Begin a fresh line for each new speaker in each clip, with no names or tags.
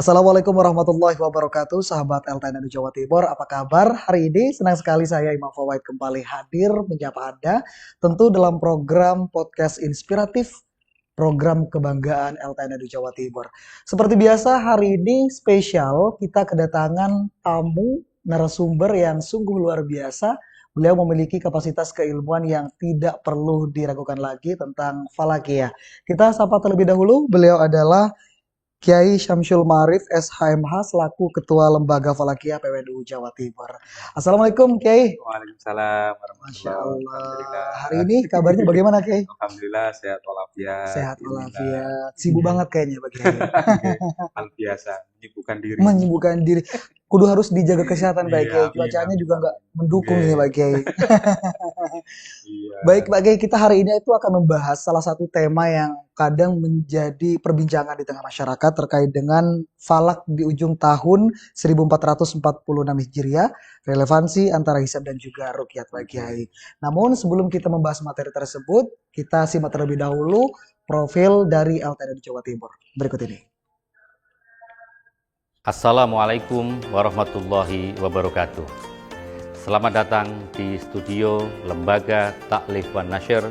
Assalamualaikum warahmatullahi wabarakatuh, sahabat LTN Jawa Timur. Apa kabar hari ini? Senang sekali saya Imam Fawaid kembali hadir menyapa Anda, tentu dalam program podcast inspiratif, program kebanggaan LTN Jawa Timur. Seperti biasa hari ini spesial, kita kedatangan tamu narasumber yang sungguh luar biasa. Beliau memiliki kapasitas keilmuan yang tidak perlu diragukan lagi tentang falakiyah. Kita sapa terlebih dahulu, beliau adalah Kiai Syamsul Ma'arif SHMH selaku Ketua Lembaga Falakiyah PWNU Jawa Timur. Assalamualaikum Kiai.
Waalaikumsalam
Masya
warahmatullahi
Allah.
wabarakatuh.
Hari ini kabarnya bagaimana Kiai?
Alhamdulillah sehat walafiat.
Sehat
Alhamdulillah.
walafiat. Sibuk banget kayaknya Pak Kiai.
Hal biasa, menyibukkan diri.
Menyibukkan diri. Kudu harus dijaga kesehatan Pak
Iya,
Kiai.
amin,
Cuacanya
amin,
juga nggak
amin.
mendukung
Iya.
ini Pak Kiai.
Iya.
Baik Pak Kiai, kita hari ini itu akan membahas salah satu tema yang kadang menjadi perbincangan di tengah masyarakat terkait dengan falak di ujung tahun 1446 Hijriah, relevansi antara hisab dan juga ruqyat Pak Kiai. Namun sebelum kita membahas materi tersebut, kita simak terlebih dahulu profil dari LTN Jawa Timur. Berikut ini.
Assalamualaikum warahmatullahi wabarakatuh. Selamat datang di studio Lembaga Taklif wan Nasyr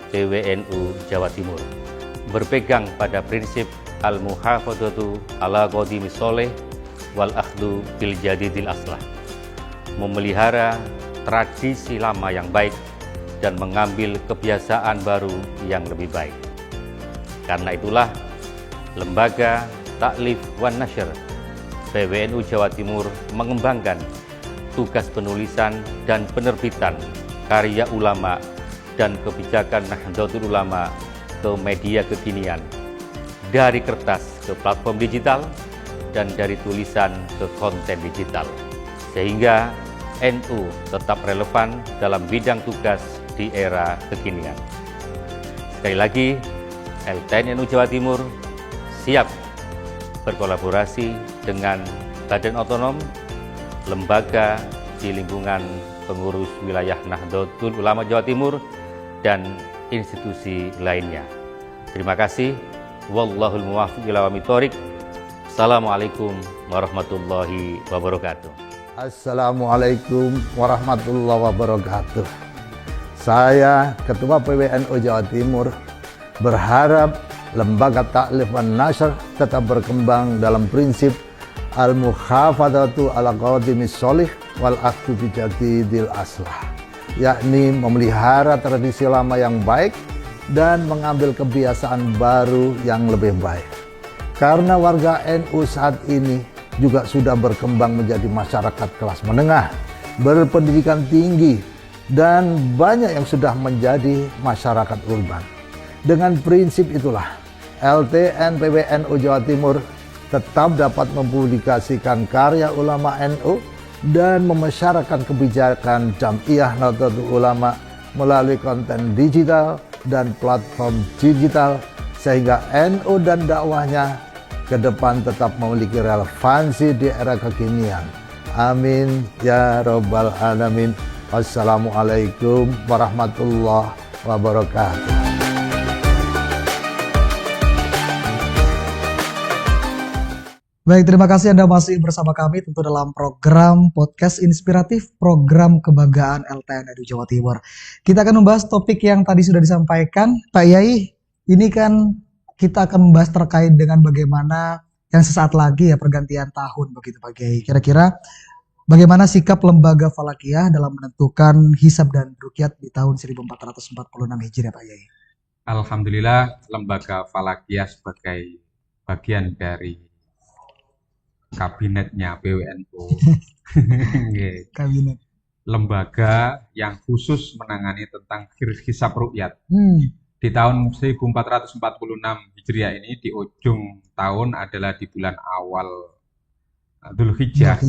PWNU Jawa Timur. Berpegang pada prinsip al-muhafadzatu ala qadimis sholih wal akhdhu bil jadidil aslah. Memelihara tradisi lama yang baik dan mengambil kebiasaan baru yang lebih baik. Karena itulah Lembaga Taklif wan Nasyr PWNU Jawa Timur mengembangkan tugas penulisan dan penerbitan karya ulama dan kebijakan Nahdlatul Ulama ke media kekinian, dari kertas ke platform digital dan dari tulisan ke konten digital, sehingga NU tetap relevan dalam bidang tugas di era kekinian. Sekali lagi, LTN NU Jawa Timur siap berkolaborasi dengan badan otonom, lembaga di lingkungan pengurus wilayah Nahdlatul Ulama Jawa Timur, dan institusi lainnya. Terima kasih. Wallahul muwaffiq ila aqwamit thoriq. Assalamualaikum warahmatullahi wabarakatuh.
Assalamualaikum warahmatullahi wabarakatuh. Saya Ketua PWNU Jawa Timur berharap Lembaga Taklif wan Nasyr tetap berkembang dalam prinsip al-muhafadzatu ala qadimis sholih wal akhdhu bi jadidil aslah, yakni memelihara tradisi lama yang baik dan mengambil kebiasaan baru yang lebih baik. Karena warga NU saat ini juga sudah berkembang menjadi masyarakat kelas menengah, berpendidikan tinggi, dan banyak yang sudah menjadi masyarakat urban. Dengan prinsip itulah, LTN PWNU Jawa Timur tetap dapat mempublikasikan karya ulama NU dan memasyarakatkan kebijakan Jam'iyah Nahdlatul Ulama melalui konten digital dan platform digital, sehingga NU dan dakwahnya ke depan tetap memiliki relevansi di era kekinian. Amin ya rabbal alamin. Wassalamualaikum warahmatullahi wabarakatuh.
Baik, terima kasih Anda masih bersama kami tentu dalam program podcast inspiratif, program kebanggaan LTN Jawa Timur. Kita akan membahas topik yang tadi sudah disampaikan Pak Yai. Ini kan kita akan membahas terkait dengan bagaimana yang sesaat lagi ya pergantian tahun begitu Pak Yai. Kira-kira bagaimana sikap Lembaga Falakiyah dalam menentukan hisab dan ruqyat di tahun 1446 Hijriah Pak Yai?
Alhamdulillah, Lembaga Falakiyah sebagai bagian dari kabinetnya PWNU,
Kabinet.
lembaga yang khusus menangani tentang hisab ruqyat. Di tahun 1446 Hijriah ini, di ujung tahun adalah di bulan awal Dzulhijjah.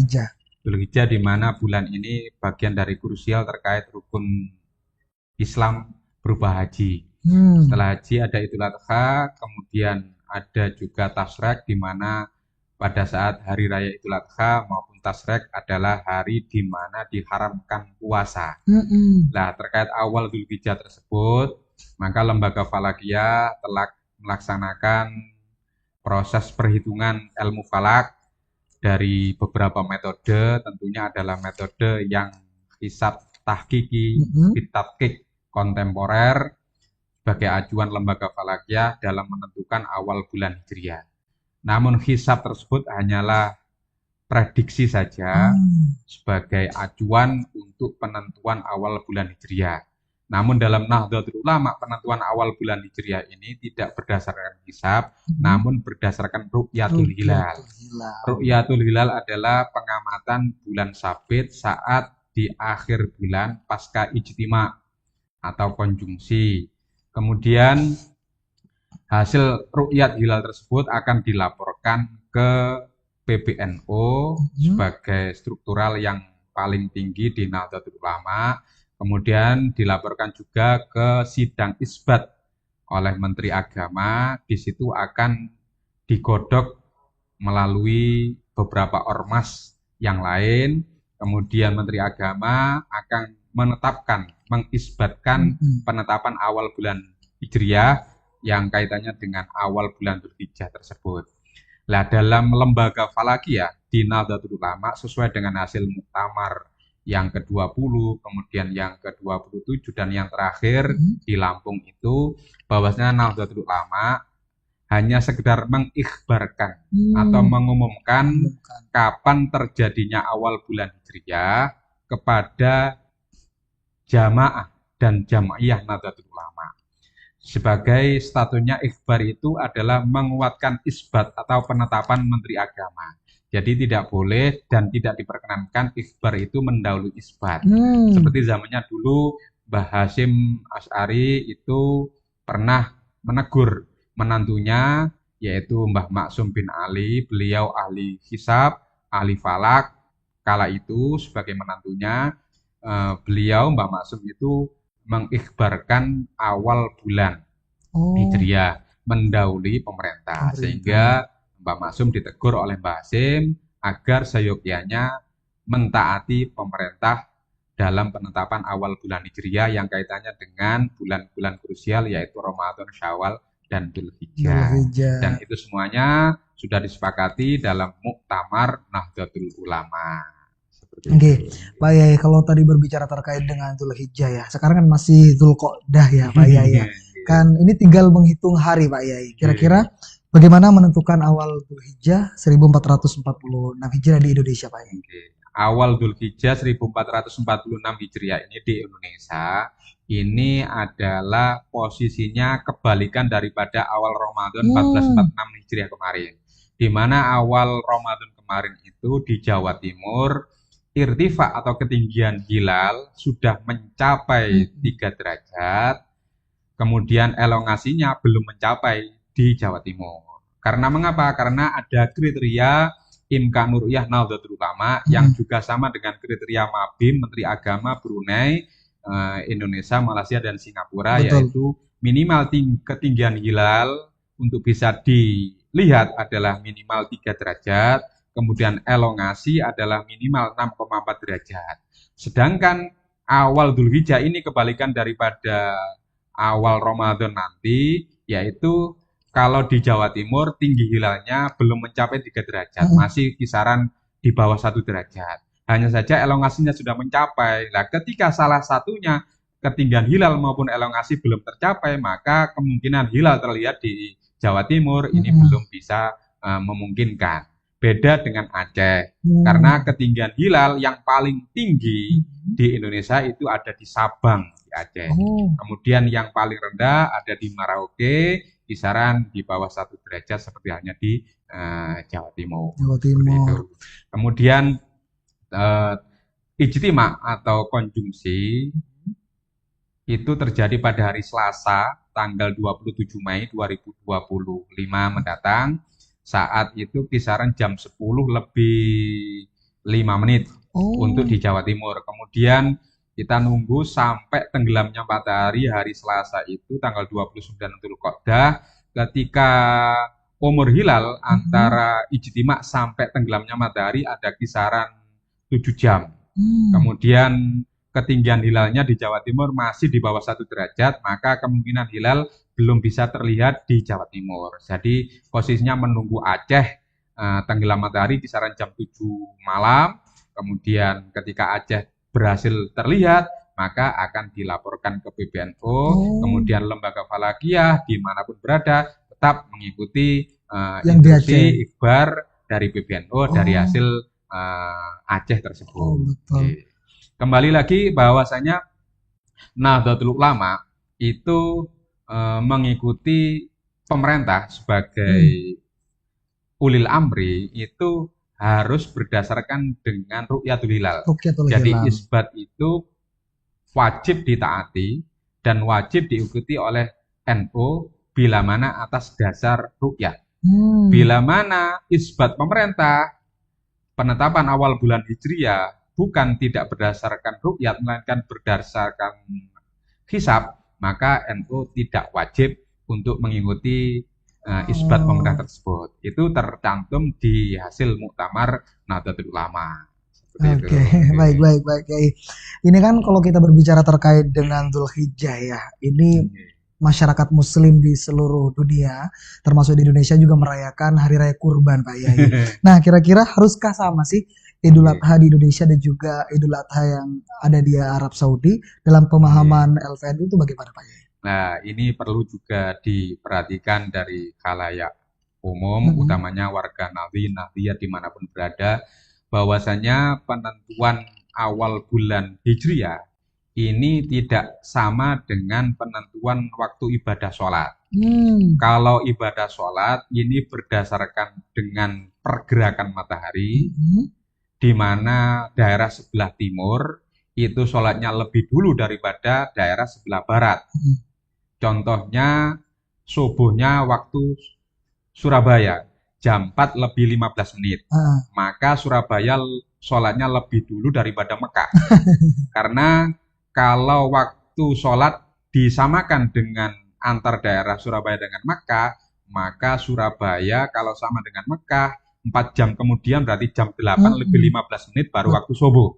Dzulhijjah, di mana bulan ini bagian dari krusial terkait rukun Islam berupa haji. Setelah haji ada Idul Adha, kemudian ada juga Tasrek, di mana pada saat hari raya Idul Adha maupun Tasrek adalah hari di mana diharamkan puasa. Nah, terkait awal Dzulhijjah tersebut, maka Lembaga Falakiyah telah melaksanakan proses perhitungan ilmu falak dari beberapa metode, tentunya adalah metode yang hisab tahqiqi, bitatqiq kontemporer sebagai acuan lembaga falakiyah dalam menentukan awal bulan Hijriah. Namun hisab tersebut hanyalah prediksi saja sebagai acuan untuk penentuan awal bulan Hijriah. Namun dalam Nahdlatul Ulama, penentuan awal bulan Hijriah ini tidak berdasarkan hisab, namun berdasarkan ru'yatul hilal. Ru'yatul hilal adalah pengamatan bulan sabit saat di akhir bulan pasca ijtima atau konjungsi. Kemudian hasil ru'yat hilal tersebut akan dilaporkan ke PBNU sebagai struktural yang paling tinggi di Nahdlatul Ulama. Kemudian dilaporkan juga ke sidang isbat oleh Menteri Agama. Di situ akan digodok melalui beberapa ormas yang lain. Kemudian Menteri Agama akan mengisbatkan penetapan awal bulan Hijriah yang kaitannya dengan awal bulan Dzulhijjah tersebut. Nah, dalam lembaga falakiyah di Nahdlatul Ulama sesuai dengan hasil muktamar yang ke-20, kemudian yang ke-27 dan yang terakhir di Lampung itu, bahwasanya Nahdlatul Ulama hanya sekedar mengikhbarkan atau mengumumkan kapan terjadinya awal bulan Hijriah kepada jamaah dan jamaiyah Nahdlatul Ulama. Sebagai statusnya ikhbar itu adalah menguatkan isbat atau penetapan Menteri Agama. Jadi tidak boleh dan tidak diperkenankan ikhbar itu mendahului isbat. Seperti zamannya dulu Mbah Hasyim Asy'ari itu pernah menegur menantunya, yaitu Mbah Maksum bin Ali. Beliau ahli hisab, ahli falak. Kala itu sebagai menantunya, beliau Mbah Maksum itu mengikhbarkan awal bulan Hijriah mendahului pemerintah. Sehingga Mbah Maksum ditegur oleh Mbah Hasyim agar seyogyanya mentaati pemerintah dalam penetapan awal bulan Hijriah yang kaitannya dengan bulan-bulan krusial yaitu Ramadan, Syawal, dan Dzulhijjah. Dan itu semuanya sudah disepakati dalam muktamar Nahdlatul Ulama.
Oke, Pak Yai, kalau tadi berbicara terkait dengan Dzulhijjah ya, sekarang kan masih Dzulqa'dah ya Pak Yai ya. Kan ini tinggal menghitung hari Pak Yai. Kira-kira bagaimana menentukan awal Dzulhijjah 1446 Hijriah di Indonesia Pak Yai?
Awal Dzulhijjah 1446 Hijriah ini di Indonesia ini adalah posisinya kebalikan daripada awal Ramadan 1446 Hijriah kemarin. Di mana awal Ramadan kemarin itu di Jawa Timur irtifa atau ketinggian hilal sudah mencapai 3 derajat, kemudian elongasinya belum mencapai di Jawa Timur. Karena mengapa? Karena ada kriteria Imkan Ru'yah Nahdlatul Ulama yang juga sama dengan kriteria Mabim, Menteri Agama Brunei, Indonesia, Malaysia, dan Singapura. Betul. Yaitu minimal ketinggian hilal untuk bisa dilihat adalah minimal 3 derajat, kemudian elongasi adalah minimal 6,4 derajat. Sedangkan awal Dzulhijjah ini kebalikan daripada awal Ramadan nanti, yaitu kalau di Jawa Timur tinggi hilalnya belum mencapai 3 derajat, masih kisaran di bawah 1 derajat. Hanya saja elongasinya sudah mencapai. Nah, ketika salah satunya ketinggian hilal maupun elongasi belum tercapai, maka kemungkinan hilal terlihat di Jawa Timur ini belum bisa memungkinkan. Beda dengan Aceh, karena ketinggian hilal yang paling tinggi di Indonesia itu ada di Sabang, di Aceh. Kemudian yang paling rendah ada di Merauke, kisaran di bawah 1 derajat seperti halnya di Jawa Timur. Kemudian ijtima atau konjungsi itu terjadi pada hari Selasa, tanggal 27 Mei 2025 mendatang. Saat itu kisaran jam 10 lebih 5 menit untuk di Jawa Timur. Kemudian kita nunggu sampai tenggelamnya matahari hari Selasa itu tanggal 29 Dzulqa'dah. Ketika umur hilal antara ijtima sampai tenggelamnya matahari ada kisaran 7 jam. Kemudian ketinggian hilalnya di Jawa Timur masih di bawah 1 derajat, maka kemungkinan hilal belum bisa terlihat di Jawa Timur. Jadi posisinya menunggu Aceh tenggelam matahari kisaran jam 7 malam. Kemudian ketika Aceh berhasil terlihat, maka akan dilaporkan ke PBNU. Kemudian lembaga falakiyah dimanapun berada tetap mengikuti instruksi ikhbar dari PBNU dari hasil Aceh tersebut.
Betul.
Kembali lagi bahwasanya Nahdlatul Ulama itu mengikuti pemerintah sebagai ulil amri itu harus berdasarkan dengan ru'yatul hilal. Jadi isbat itu wajib ditaati dan wajib diikuti oleh NU bila mana atas dasar ru'yat. Bila mana isbat pemerintah penetapan awal bulan Hijriah bukan tidak berdasarkan ru'yat melainkan berdasarkan hisab, maka NU tidak wajib untuk mengikuti isbat pemerintah tersebut. Itu tercantum di hasil muktamar Nahdlatul Ulama.
Oke, baik. Ini kan kalau kita berbicara terkait dengan Dzulhijjah ya, ini masyarakat Muslim di seluruh dunia, termasuk di Indonesia juga merayakan Hari Raya Kurban, Pak Yai. Nah, kira-kira haruskah sama sih Idul Adha di Indonesia dan juga Idul Adha yang ada di Arab Saudi dalam pemahaman LVNU itu bagaimana, Pak Yai?
Nah, ini perlu juga diperhatikan dari khalayak umum, utamanya warga Nahdliyah dimanapun berada, bahwasanya penentuan awal bulan Hijriah ini tidak sama dengan penentuan waktu ibadah sholat. Kalau ibadah sholat ini berdasarkan dengan pergerakan matahari, di mana daerah sebelah timur itu sholatnya lebih dulu daripada daerah sebelah barat. Contohnya subuhnya waktu Surabaya jam 4 lebih 15 menit. Maka Surabaya sholatnya lebih dulu daripada Mekah. Karena kalau waktu sholat disamakan dengan antar daerah Surabaya dengan Mekah, maka Surabaya kalau sama dengan Mekah 4 jam kemudian berarti jam 8 lebih 15 menit baru waktu subuh.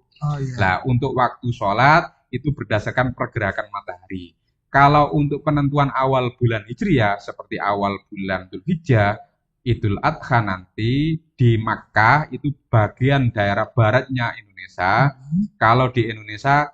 Nah, untuk waktu sholat itu berdasarkan pergerakan matahari. Kalau untuk penentuan awal bulan Hijriah seperti awal bulan Dzulhijjah, Idul Adha nanti di Makkah itu bagian daerah baratnya Indonesia. Kalau di Indonesia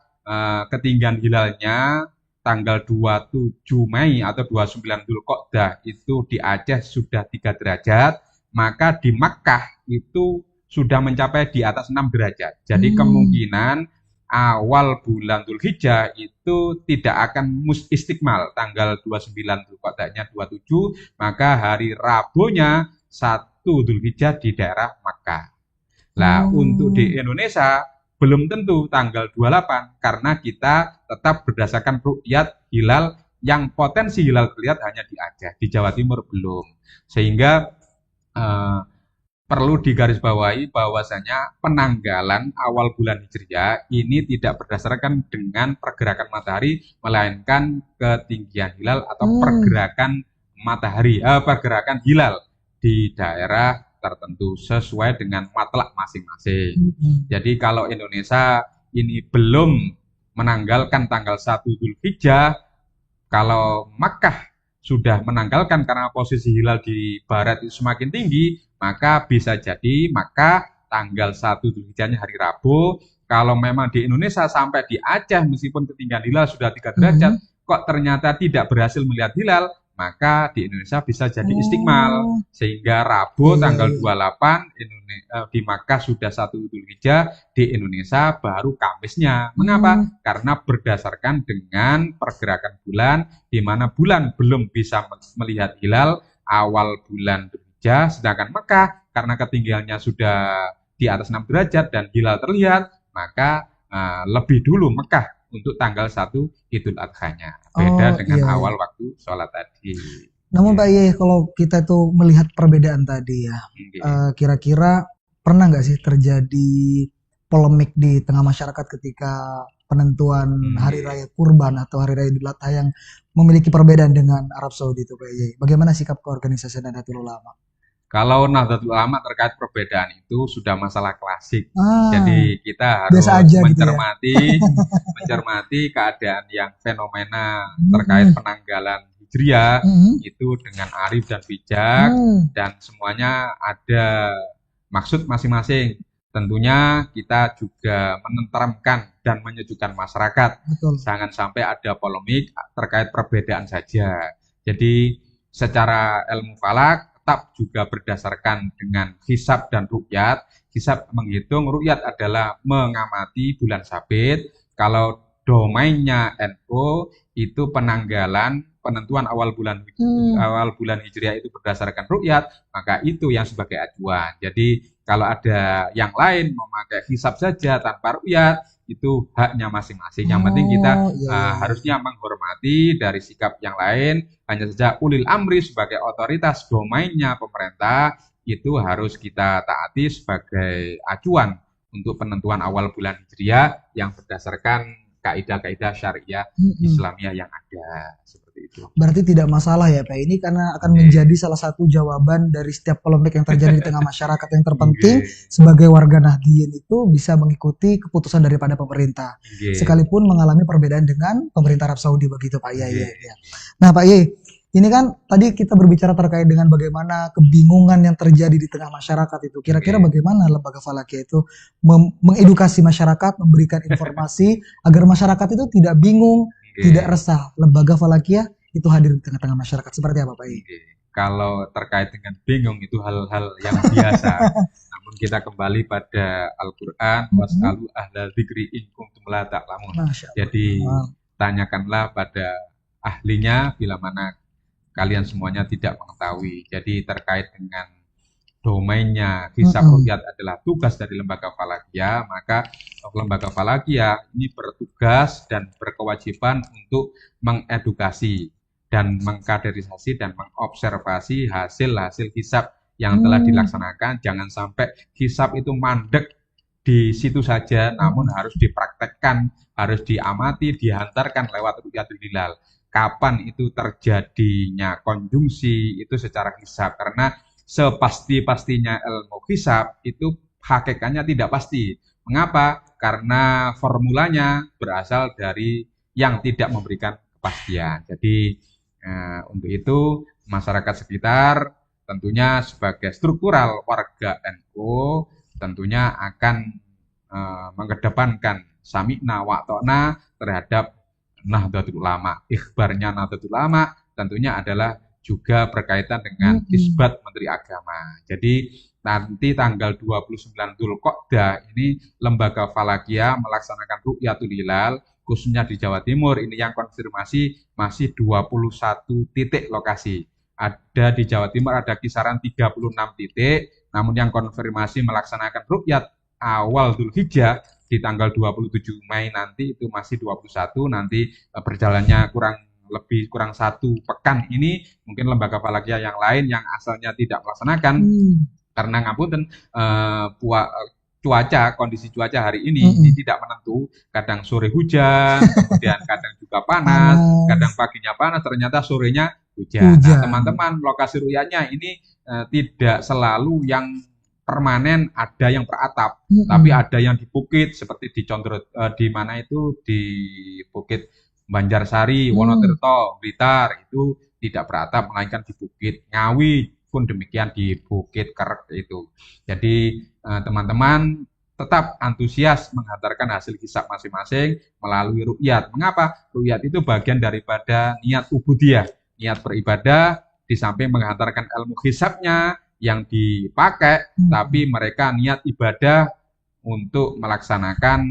ketinggian hilalnya tanggal 27 Mei atau 29 Dzulqa'dah itu di Aceh sudah 3 derajat, maka di Makkah itu sudah mencapai di atas 6 derajat. Jadi kemungkinan awal bulan Dzulhijjah itu tidak akan istiqmal tanggal 29 Dzulqa'dahnya 27, maka hari Rabunya 1 Dzulhijjah di daerah Makkah. Nah, untuk di Indonesia belum tentu tanggal 28 karena kita tetap berdasarkan ru'yat hilal yang potensi hilal terlihat hanya di Aceh, di Jawa Timur belum. Sehingga perlu digarisbawahi bahwasanya penanggalan awal bulan Hijriah ini tidak berdasarkan dengan pergerakan matahari, melainkan ketinggian hilal atau pergerakan matahari, pergerakan hilal di daerah tertentu sesuai dengan matlak masing-masing. Jadi kalau Indonesia ini belum menanggalkan tanggal 1 Dzulhijjah, kalau Makkah sudah menanggalkan karena posisi hilal di barat itu semakin tinggi, maka bisa jadi maka tanggal 1 Dzulhijjahnya hari Rabu. Kalau memang di Indonesia sampai di Aceh meskipun ketinggian hilal sudah 3 derajat, kok ternyata tidak berhasil melihat hilal, maka di Indonesia bisa jadi istiqmal. Sehingga Rabu tanggal 28 di Makkah sudah 1 Dzulhijjah, di Indonesia baru Kamisnya. Mengapa? Karena berdasarkan dengan pergerakan bulan, di mana bulan belum bisa melihat hilal awal bulan Dzulhijjah, sedangkan Makkah karena ketinggiannya sudah di atas 6 derajat dan hilal terlihat, maka lebih dulu Makkah untuk tanggal 1 Idul Adhanya. Beda dengan awal waktu sholat tadi.
Namun Pak Yai, kalau kita tuh melihat perbedaan tadi ya, kira-kira pernah nggak sih terjadi polemik di tengah masyarakat ketika penentuan Hari Raya Kurban atau Hari Raya Idul Adha yang memiliki perbedaan dengan Arab Saudi itu Pak Yai? Bagaimana sikap keorganisasi Nahdlatul Ulama?
Kalau Nahdlatul Ulama terkait perbedaan itu sudah masalah klasik. Jadi kita harus mencermati keadaan yang fenomena terkait penanggalan Hijriah itu dengan arif dan bijak dan semuanya ada maksud masing-masing. Tentunya kita juga menenteramkan dan menyejukkan masyarakat.
Betul.
Jangan sampai ada polemik terkait perbedaan saja. Jadi secara ilmu falak tetap juga berdasarkan dengan hisab dan ru'yat. Hisab menghitung, ru'yat adalah mengamati bulan sabit. Kalau domainnya NU itu penentuan awal bulan Hijriah itu berdasarkan ru'yat, maka itu yang sebagai acuan. Jadi kalau ada yang lain memakai hisab saja tanpa ru'yat, itu haknya masing-masing. Yang penting kita harusnya menghormati dari sikap yang lain. Hanya saja ulil amri sebagai otoritas domainnya pemerintah itu harus kita taati sebagai acuan untuk penentuan awal bulan Hijriah yang berdasarkan kaidah-kaidah syariah Islamiyah yang ada, seperti itu.
Berarti tidak masalah ya Pak, ini karena akan menjadi salah satu jawaban dari setiap polemik yang terjadi di tengah masyarakat. Yang terpenting sebagai warga Nahdliyin itu bisa mengikuti keputusan daripada pemerintah, sekalipun mengalami perbedaan dengan pemerintah Arab Saudi, begitu Pak. Ya. Nah Pak Ye, ini kan tadi kita berbicara terkait dengan bagaimana kebingungan yang terjadi di tengah masyarakat itu. Kira-kira bagaimana lembaga Falakiyah itu mengedukasi masyarakat, memberikan informasi agar masyarakat itu tidak bingung, tidak resah. Lembaga Falakiyah itu hadir di tengah-tengah masyarakat. Seperti apa Pak Ye?
Kalau terkait dengan bingung itu hal-hal yang biasa. Namun kita kembali pada Al-Quran, was'alu ahla dzikri in kuntum la ta'lamun. Jadi tanyakanlah pada ahlinya bila mana kalian semuanya tidak mengetahui. Jadi terkait dengan domainnya hisab ru'yat adalah tugas dari lembaga Falakiyah, maka lembaga Falakiyah ini bertugas dan berkewajiban untuk mengedukasi dan mengkaderisasi dan mengobservasi hasil-hasil hisab yang telah dilaksanakan. Jangan sampai hisab itu mandek di situ saja, namun harus dipraktekkan, harus diamati, dihantarkan lewat ru'yatul hilal. Kapan itu terjadinya konjungsi itu secara hisab, karena sepasti-pastinya ilmu hisab itu hakikatnya tidak pasti. Mengapa? Karena formulanya berasal dari yang tidak memberikan kepastian. Jadi untuk itu masyarakat sekitar tentunya sebagai struktural warga NU tentunya akan mengedepankan sami'na wa ta'na terhadap Nahdlatul Ulama. Ikhbarnya Nahdlatul Ulama tentunya adalah juga berkaitan dengan isbat Menteri Agama. Jadi nanti tanggal 29 Dzulqa'dah ini lembaga Falakiyah melaksanakan ru'yatul hilal khususnya di Jawa Timur. Ini yang konfirmasi masih 21 titik lokasi. Ada di Jawa Timur ada kisaran 36 titik, namun yang konfirmasi melaksanakan ru'yat awal Dzulhijjah di tanggal 27 Mei nanti itu masih 21, nanti berjalannya kurang 1 pekan ini mungkin lembaga Falakiyah yang lain yang asalnya tidak melaksanakan karena ngapunten kondisi cuaca hari ini tidak menentu, kadang sore hujan, kemudian kadang juga panas, kadang paginya panas, ternyata sorenya hujan. Nah, teman-teman, lokasi ru'yatnya ini tidak selalu yang permanen, ada yang beratap, tapi ada yang di bukit seperti di Condro, di mana itu di Bukit Banjarsari, Wonotirto, Blitar itu tidak beratap melainkan di bukit. Ngawi pun demikian di Bukit Kerek itu. Jadi teman-teman tetap antusias menghantarkan hasil hisab masing-masing melalui ru'yat. Mengapa? Ru'yat itu bagian daripada niat ubudiyah, niat beribadah, di samping menghantarkan ilmu hisabnya yang dipakai, tapi mereka niat ibadah untuk melaksanakan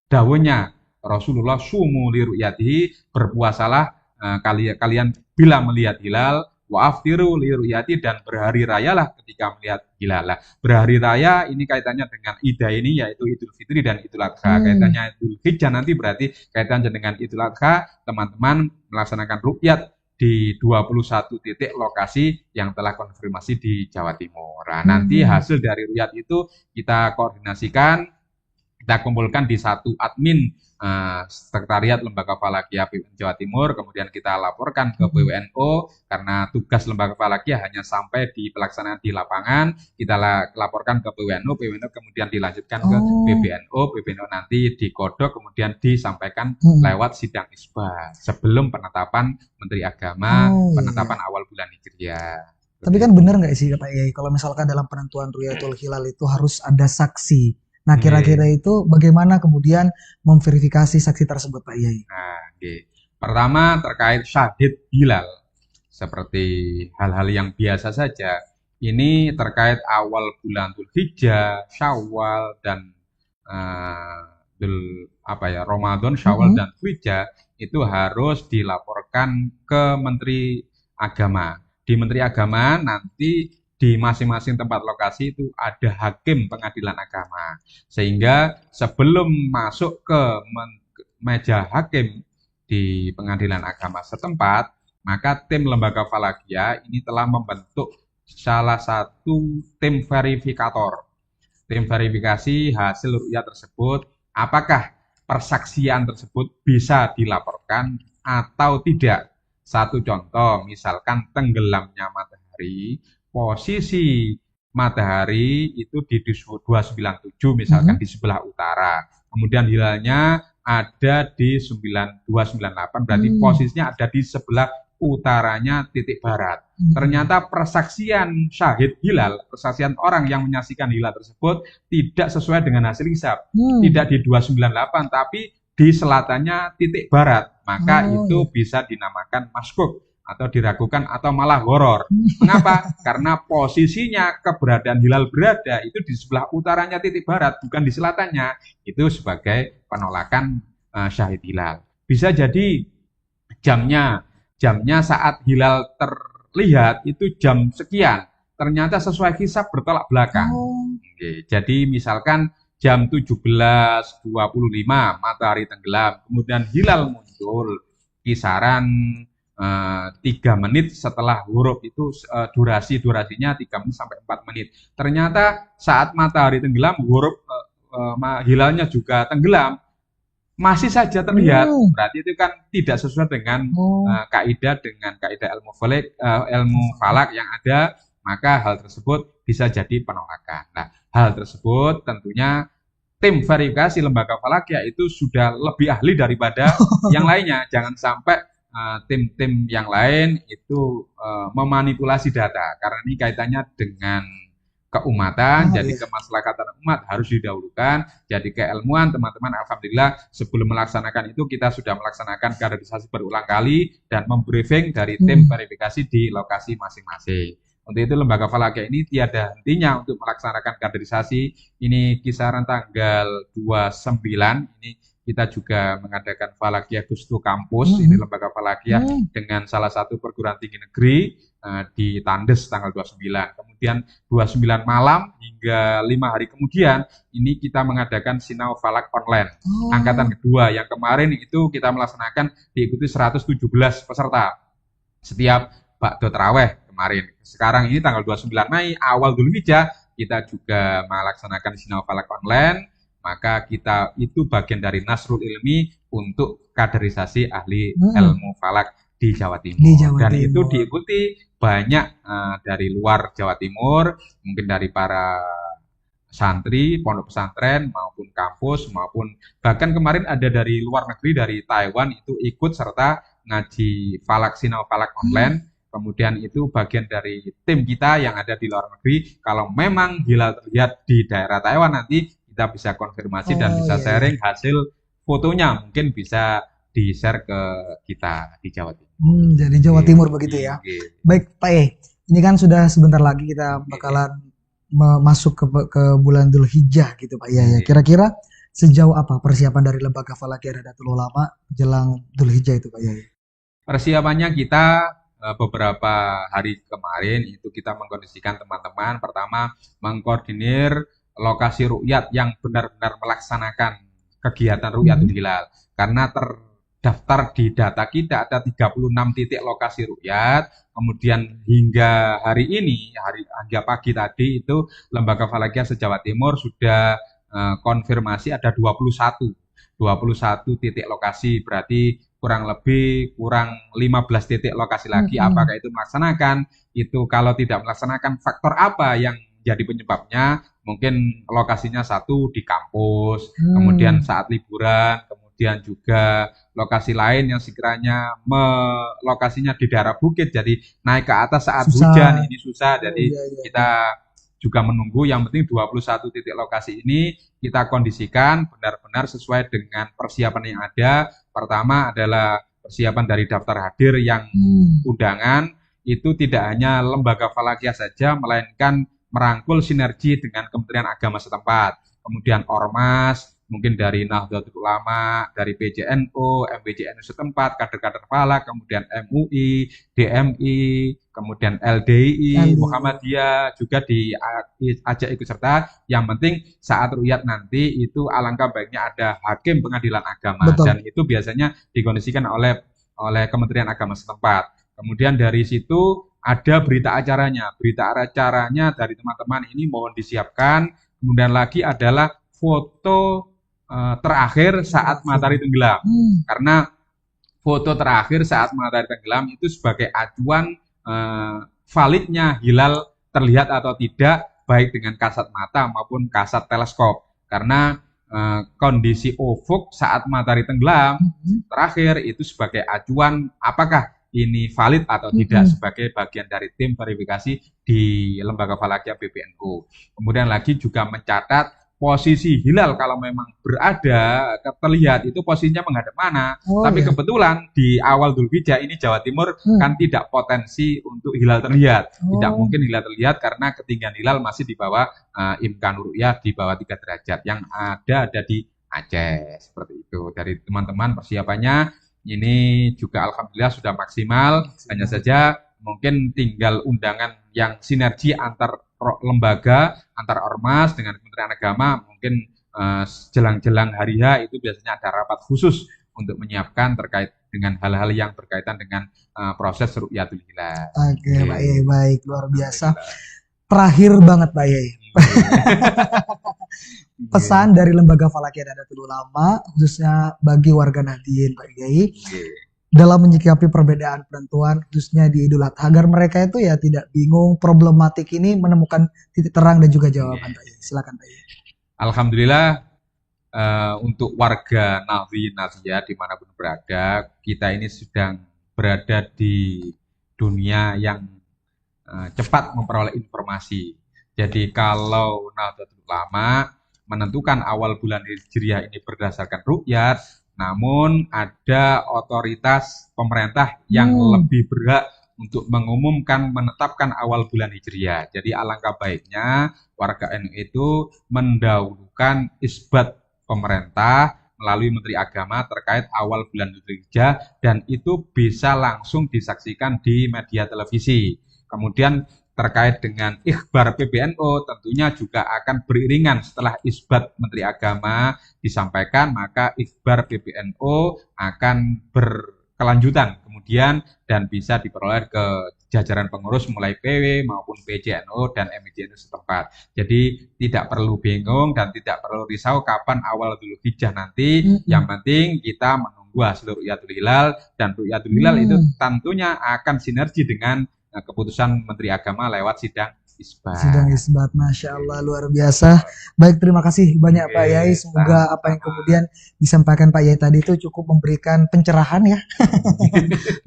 dawuhnya Rasulullah sumu li ru'yatihi, berpuasalah kalian bila melihat hilal, wa aftiru li ru'yati, dan berhari rayalah ketika melihat hilal. Berhari raya ini kaitannya dengan ida ini yaitu Idul Fitri dan Idul Adha. Kaitannya Idul Hijjah nanti berarti kaitannya dengan Idul Adha. Teman-teman melaksanakan ru'yat di 21 titik lokasi yang telah konfirmasi di Jawa Timur. Nah, nanti hasil dari ru'yat itu kita koordinasikan kita kumpulkan di satu admin Sekretariat Lembaga Falakiyah PWN Jawa Timur, kemudian kita laporkan ke PWNO karena tugas Lembaga Falakiyah hanya sampai di pelaksanaan di lapangan, kita laporkan ke PWNO, PWNO kemudian dilanjutkan ke PBNO nanti dikodok kemudian disampaikan lewat sidang isbat sebelum penetapan Menteri Agama, penetapan awal bulan Hijriah.
Tapi kan benar nggak sih Pak Yai, kalau misalkan dalam penentuan Ru'yatul Hilal itu harus ada saksi. Nah, kira-kira itu bagaimana kemudian memverifikasi saksi tersebut, Pak Yai?
Nah, pertama terkait syahid hilal, seperti hal-hal yang biasa saja. Ini terkait awal bulan Dzulhijjah, Syawal dan Ramadan, Syawal dan Dzulhijjah itu harus dilaporkan ke Menteri Agama. Di Menteri Agama nanti di masing-masing tempat lokasi itu ada hakim pengadilan agama, sehingga sebelum masuk ke meja hakim di pengadilan agama setempat, maka tim Lembaga Falakiyah ini telah membentuk salah satu tim verifikator. Tim verifikasi hasil ru'yah tersebut, apakah persaksian tersebut bisa dilaporkan atau tidak. Satu contoh, misalkan tenggelamnya matahari, posisi matahari itu di 297 misalkan di sebelah utara. Kemudian hilalnya ada di 9298, berarti posisinya ada di sebelah utaranya titik barat. Ternyata persaksian syahid hilal, persaksian orang yang menyaksikan hilal tersebut tidak sesuai dengan hasil hisab. Tidak di 298 tapi di selatannya titik barat. Maka itu bisa dinamakan maskuk atau diragukan atau malah horor. Mengapa? Karena posisinya keberadaan hilal berada itu di sebelah utaranya titik barat, bukan di selatannya. Itu sebagai penolakan syahid hilal. Bisa jadi jamnya saat hilal terlihat itu jam sekian, ternyata sesuai hisab bertolak belakang. Jadi misalkan jam 17.25 matahari tenggelam, kemudian hilal muncul kisaran 3 menit setelah huruf itu durasinya 3 menit sampai 4 menit. Ternyata saat matahari tenggelam huruf hilalnya juga tenggelam, masih saja terlihat. Berarti itu kan tidak sesuai dengan kaidah ilmu falak yang ada, maka hal tersebut bisa jadi penolakan. Nah, hal tersebut tentunya tim verifikasi Lembaga Falakiyah itu sudah lebih ahli daripada yang lainnya. Jangan sampai tim-tim yang lain itu memanipulasi data, karena ini kaitannya dengan keumatan, jadi kemaslahatan umat harus didahulukan. Jadi keilmuan teman-teman, alhamdulillah sebelum melaksanakan itu kita sudah melaksanakan kaderisasi berulang kali dan membriefing dari tim verifikasi di lokasi masing-masing. Untuk itu Lembaga Falakiyah ini tiada hentinya untuk melaksanakan kaderisasi. Ini kisaran tanggal 29 ini kita juga mengadakan Falakiyah Gustu Kampus, ini Lembaga Falakiyah dengan salah satu perguruan tinggi negeri di Tandes tanggal 29. Kemudian 29 malam hingga 5 hari kemudian ini kita mengadakan Sinau Falak online. Angkatan kedua yang kemarin itu kita melaksanakan diikuti 117 peserta setiap ba'da tarawih kemarin. Sekarang ini tanggal 29 Mei awal Dzulhijjah kita juga melaksanakan Sinau Falak online. Maka kita itu bagian dari Nasrul Ilmi untuk kaderisasi ahli ilmu falak di Jawa Timur. Dan itu diikuti banyak dari luar Jawa Timur, mungkin dari para santri, pondok pesantren, maupun kampus, maupun bahkan kemarin ada dari luar negeri, dari Taiwan itu ikut serta ngaji falak Sinau Falak online. Kemudian itu bagian dari tim kita yang ada di luar negeri. Kalau memang hilal terlihat di daerah Taiwan nanti kita bisa konfirmasi dan bisa sharing hasil fotonya, mungkin bisa di-share ke kita di Jawa Timur.
Jadi Jawa Timur begitu ya. Baik Pak E, ini kan sudah sebentar lagi kita bakalan masuk ke bulan Dzulhijjah gitu Pak ya. Kira-kira sejauh apa persiapan dari Lembaga Falakiyah Nahdlatul Ulama jelang Dzulhijjah itu Pak Yai?
Persiapannya kita beberapa hari kemarin itu kita mengkondisikan teman-teman, pertama mengkoordinir lokasi ru'yat yang benar-benar melaksanakan kegiatan Ru'yatul Hilal. Karena terdaftar di data kita ada 36 titik lokasi ru'yat. Kemudian hingga hari ini, hingga pagi tadi itu Lembaga Falakiyah se-Jawa Timur sudah konfirmasi ada 21 titik lokasi, berarti kurang 15 titik lokasi lagi. Apakah itu melaksanakan? Itu kalau tidak melaksanakan, faktor apa yang jadi penyebabnya? Mungkin lokasinya satu di kampus, kemudian saat liburan, kemudian juga lokasi lain yang sekiranya lokasinya di daerah bukit, jadi naik ke atas saat hujan ini susah. Jadi kita juga menunggu. Yang penting 21 titik lokasi ini kita kondisikan benar-benar sesuai dengan persiapan yang ada. Pertama adalah persiapan dari daftar hadir yang undangan, itu tidak hanya lembaga falakiyah saja, melainkan merangkul sinergi dengan Kementerian Agama setempat, kemudian Ormas, mungkin dari Nahdlatul Ulama, dari PJNU, MBJNU setempat, kader-kader falak, kemudian MUI, DMI, kemudian LDI, Muhammadiyah juga diajak ikut serta. Yang penting saat ru'yat nanti itu alangkah baiknya ada hakim pengadilan agama. Betul. Dan itu biasanya dikondisikan oleh Kementerian Agama setempat. Kemudian dari situ ada berita acaranya. Berita acaranya dari teman-teman ini mohon disiapkan. Kemudian lagi adalah foto terakhir saat matahari tenggelam. Karena foto terakhir saat matahari tenggelam itu sebagai acuan validnya hilal terlihat atau tidak, baik dengan kasat mata maupun kasat teleskop. Karena kondisi ufuk saat matahari tenggelam terakhir itu sebagai acuan apakah ini valid atau tidak sebagai bagian dari tim verifikasi di Lembaga Falakiyah PBNU. Kemudian lagi juga mencatat posisi hilal kalau memang berada terlihat itu posisinya menghadap mana. Tapi kebetulan di awal Dzulhijjah ini Jawa Timur kan tidak potensi untuk hilal terlihat. Tidak mungkin hilal terlihat karena ketinggian hilal masih di bawah imkan ru'yah, di bawah 3 derajat. Yang ada di Aceh, seperti itu. Dari teman-teman persiapannya ini juga alhamdulillah sudah maksimal. Hanya saja mungkin tinggal undangan yang sinergi antar lembaga, antar ormas dengan Kementerian Agama. Mungkin jelang-jelang hari H itu biasanya ada rapat khusus untuk menyiapkan terkait dengan hal-hal yang berkaitan dengan proses ru'yatul hilal.
Oke, Pak Yai, baik, luar biasa. Terakhir banget Pak Yai. Pesan dari Lembaga Falakiyah Nahdlatul Ulama khususnya bagi warga Nahdien Pak Yai dalam menyikapi perbedaan penentuan khususnya di Idul Adha, agar mereka itu ya tidak bingung, problematik ini menemukan titik terang dan juga jawaban. Pak Yai, silakan Pak Yai.
Alhamdulillah untuk warga Nahdien Nahdiyah dimanapun berada, kita ini sedang berada di dunia yang cepat memperoleh informasi. Jadi kalau Nahdlatul Ulama menentukan awal bulan Hijriah ini berdasarkan ru'yat, namun ada otoritas pemerintah yang lebih berhak untuk mengumumkan, menetapkan awal bulan Hijriah. Jadi alangkah baiknya warga NU itu mendahulukan isbat pemerintah melalui Menteri Agama terkait awal bulan Hijriah, dan itu bisa langsung disaksikan di media televisi. Kemudian terkait dengan ikhbar PBNU tentunya juga akan beriringan setelah isbat Menteri Agama disampaikan, maka ikhbar PBNU akan berkelanjutan kemudian dan bisa diperoleh ke jajaran pengurus mulai PW maupun PJNU dan MJNU setempat. Jadi tidak perlu bingung dan tidak perlu risau kapan awal Dzulhijjah nanti. Yang penting kita menunggu hasil ru'yatul hilal, dan ru'yatul hilal itu tentunya akan sinergi dengan keputusan Menteri Agama lewat sidang isbat.
Sidang isbat, Masya Allah, luar biasa. Baik, terima kasih banyak Pak Yai. Semoga apa yang kemudian disampaikan Pak Yai tadi itu cukup memberikan pencerahan ya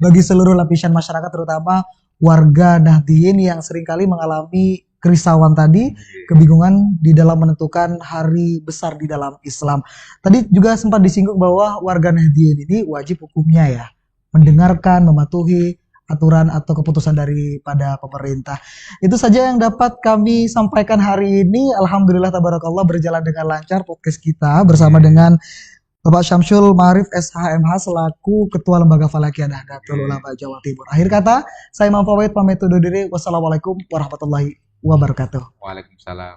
bagi seluruh lapisan masyarakat, terutama warga Nahdien yang seringkali mengalami kerisauan tadi, kebingungan di dalam menentukan hari besar di dalam Islam. Tadi juga sempat disinggung bahwa warga Nahdien ini wajib hukumnya ya mendengarkan, mematuhi aturan atau keputusan daripada pemerintah. Itu saja yang dapat kami sampaikan hari ini. Alhamdulillah tabarakallah berjalan dengan lancar podcast kita bersama dengan Bapak Syamsul Ma'arif SHMH selaku Ketua Lembaga Falakiyah Nahdlatul Ulama Jawa Timur. Akhir kata, saya Imam Fawait pamit undur diri. Wassalamualaikum warahmatullahi wabarakatuh.
Waalaikumsalam.